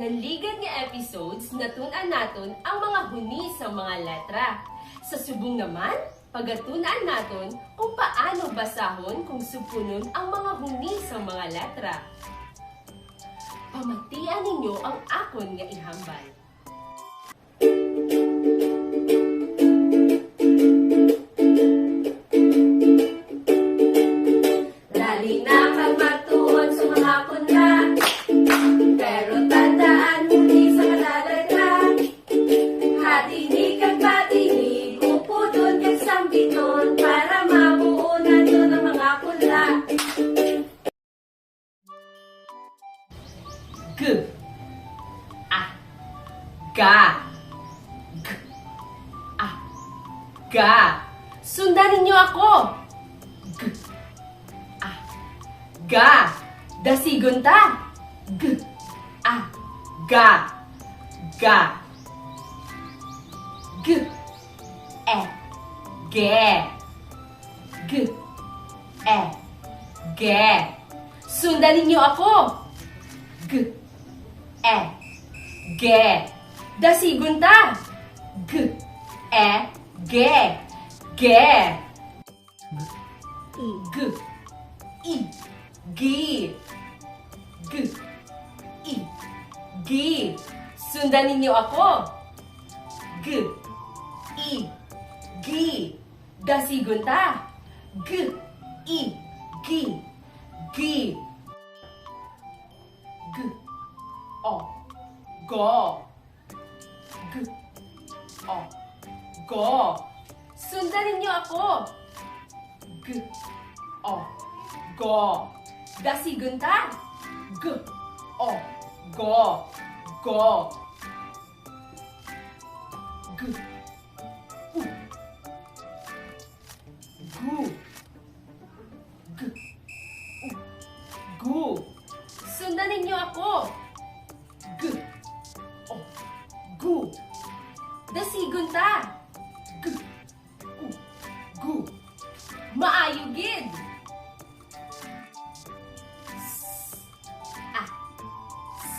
Nanligad nga episodes, natunan naton ang mga huni sa mga letra. Sa subong naman, pagatunan naton kung paano basahon kung supunon ang mga huni sa mga letra. Pamatian ninyo ang akon nga ihambal. Lali na kang magtuon sa mga punla, pero tandaan huni sa kada letra. Hatinig kag patinig, upudon kag sambiton, para mabuo nato ang mga punla. G, A, ga, G, A, ga. Sundan ninyo ako. G, A, ga. Dasigon ta. G, A, ga, ga. G, E, ge. G, E, ge. Sundan ninyo ako. G, E, ge. Dasigon ta. G, E, ge. Ge. G, I, gi. G, I, gi. Sundan ninyo ako. G, I, gi. Dasigon ta. G, I, gi. Gi. G, O, go. G, O, go. Sundan ninyo ako. G, O, go. Dasigon ta. G, O, go. Go. G, U, gu. G, U, gu. Sundan ninyo ako. G, O, gu. Dasigon ta. G, U, gu. Maayo gid. A,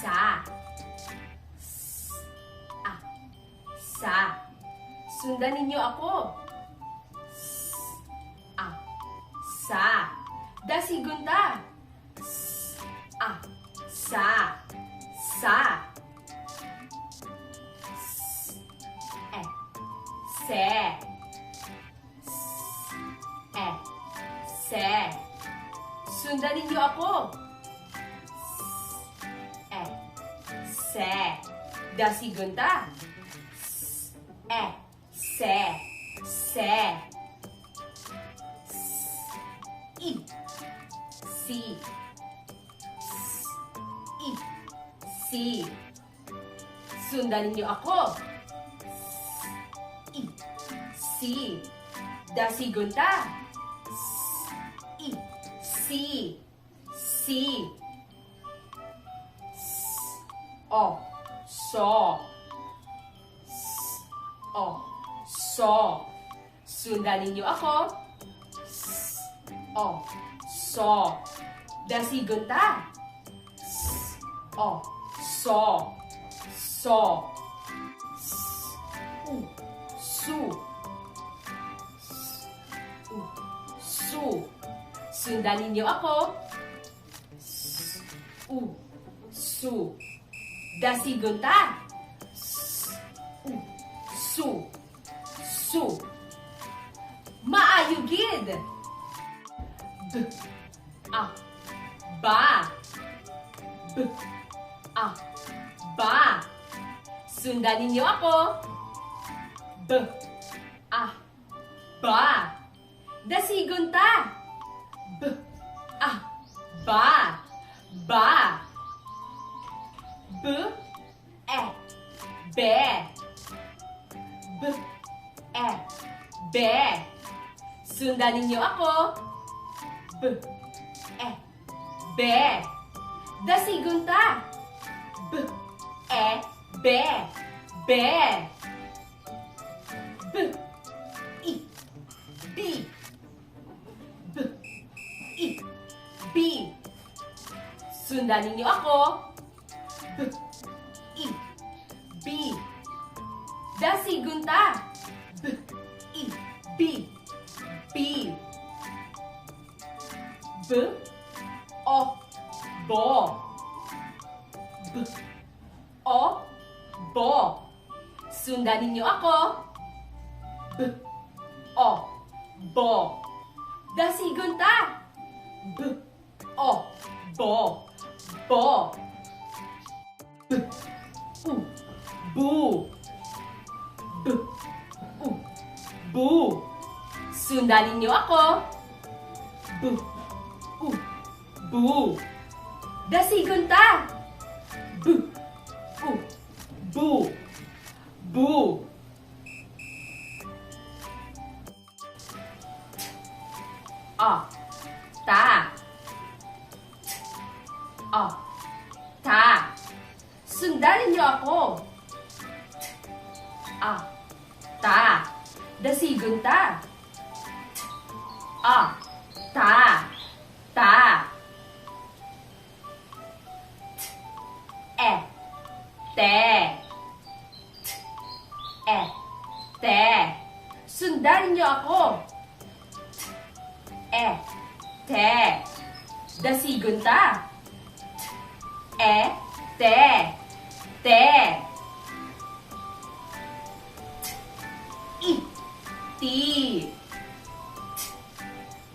sa. S, A, sa. Sundan ninyo ako. S, A, sa. Dasigon ta. S, A, sa. Sa. S, E, se. S, E, se. Sundan ninyo ako. S, E, se. Dasigon ta. S, E, se. Se. S, I, si. S, I, si. Sundan ninyo ako. S, I, si. Dasigon ta. S, I, si. Si. S, O, so. S, O, so. Sundan ninyo ako. S, O, so. Dasigon ta. S, O, so. So. S, U, su. S, U, su. Sundan ninyo ako. S, U, su. Dasigon ta. S, U, su. Su. Maayo gid. B, A, ba. B, A, ba. Sundan ninyo ako. B, A, ba. Dasigon ta. B, A, ba. Ba. B, E, be. B, E, be. Sundan ninyo ako. B, E, be. Dasigon ta. B, E, be. Be. B, I, bi. B, I, bi. Sundan ninyo ako. B, Dasigunta. B, I, B, B. B, O, bo. B, O, bo. Sundan ninyo ako. B, O, bo. Dasigunta. B, O, bo. Bo. B, U, bu. B, U, bu. Sundan ninyo ako. B, U, bu. Dasigunta. B, U, bu. Bu. A, ta. A, ta. Sundan ninyo ako. A, ta. Dasigunta. A, ta. Ta. E, te. E, te. Sundan niyo ako. E, te. Dasigunta. E, te. Te. I, ti.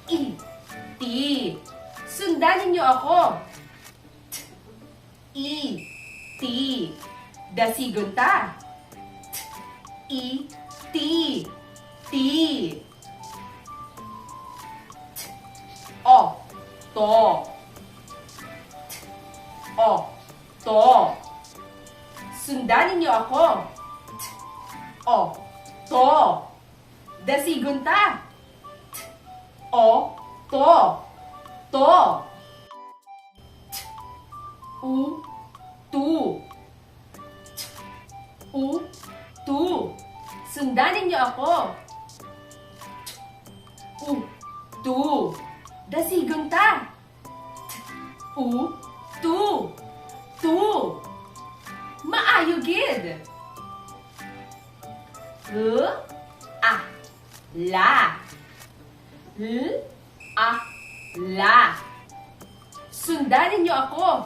I, ti. Sundan niyo ako. I, ti. Dasigunta. I, ti. Ti. O, to. O, to. Sundan niyo ako. O, to. Dasigunta. O, to. To. U, tu. U, tu. Sundan niyo ako. U, tu. Dasigunta. U, tu. Tu. Maayo gid. A, la. A, la. Sundan niyo ako.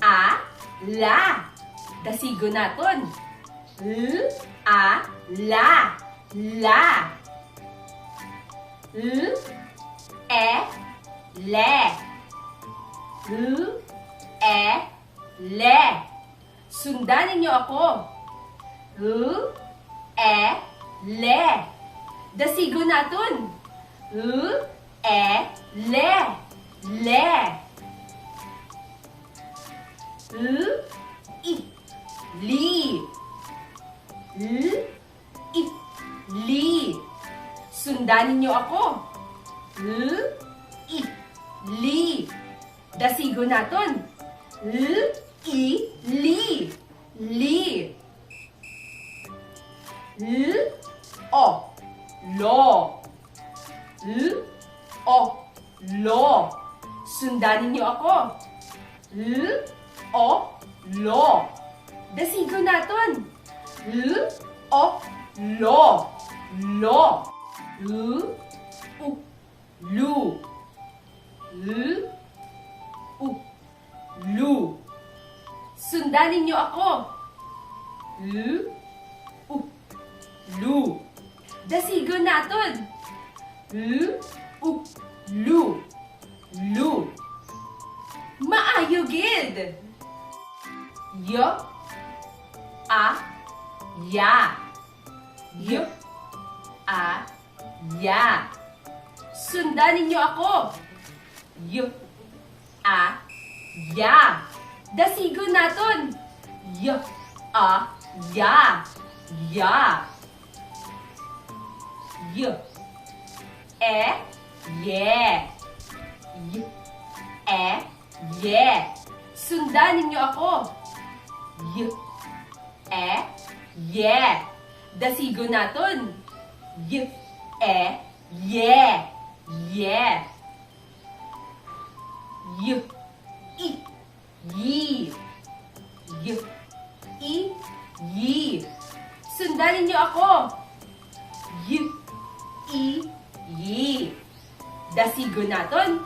A, la. Dasigo naton. A, la. La. E, le. E, le. Sundan niyo ako. E, le. Dasigo naton. E, le. Le. I, li. I, li. Sundan niyo ako. I, li. Dasigo naton. I, li. Li. O, lo. O, lo. Sundan niyo ako. O, lo. Dasigo naton. O, lo. Lo. U, lu. U, lu. Sundan niyo ako. U, lu. Dasigo naton. U, lu. Lu. Maayo gid. Yo, a, ya. Yo, a, ya. Sundan ninyo ako. Yo, a, ya. Dasigo naton. Yo, a, ya. Ya. Yo, e, ye. Yo, e, ye. Sundan ninyo ako. Y, e, ye. Dasigo naton. Y, e, ye. Ye. Y, i, yi. Y, i, Yi. Sundanin niyo ako. Y, I, yi. Dasigo naton.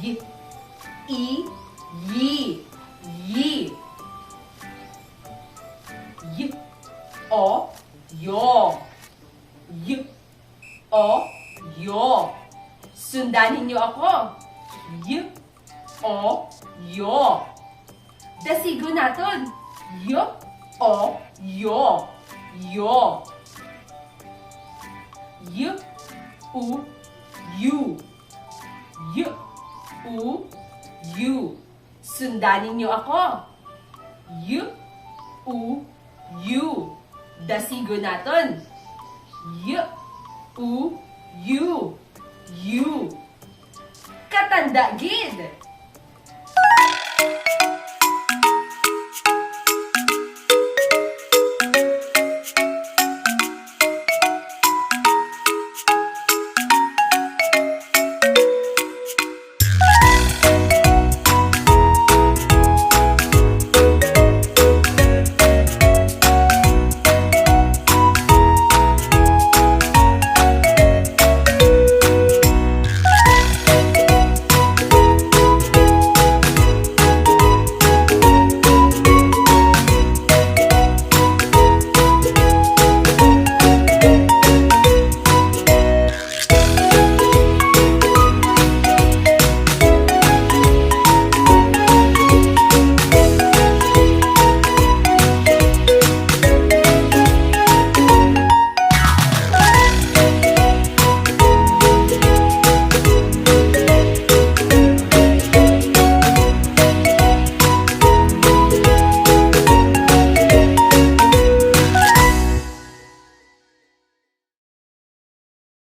Y, I, yi. Yi. Y, o, yo. Y, o, yo. Sundanin niyo ako. Y, o, yo. Dasigo naton. Y, o, yo. Yo. Y, u, yu. Y, u, yu. Sundanin niyo ako. Y, u, yu. Dasigo naton. Y, u, yu. Yu. Katanda gid.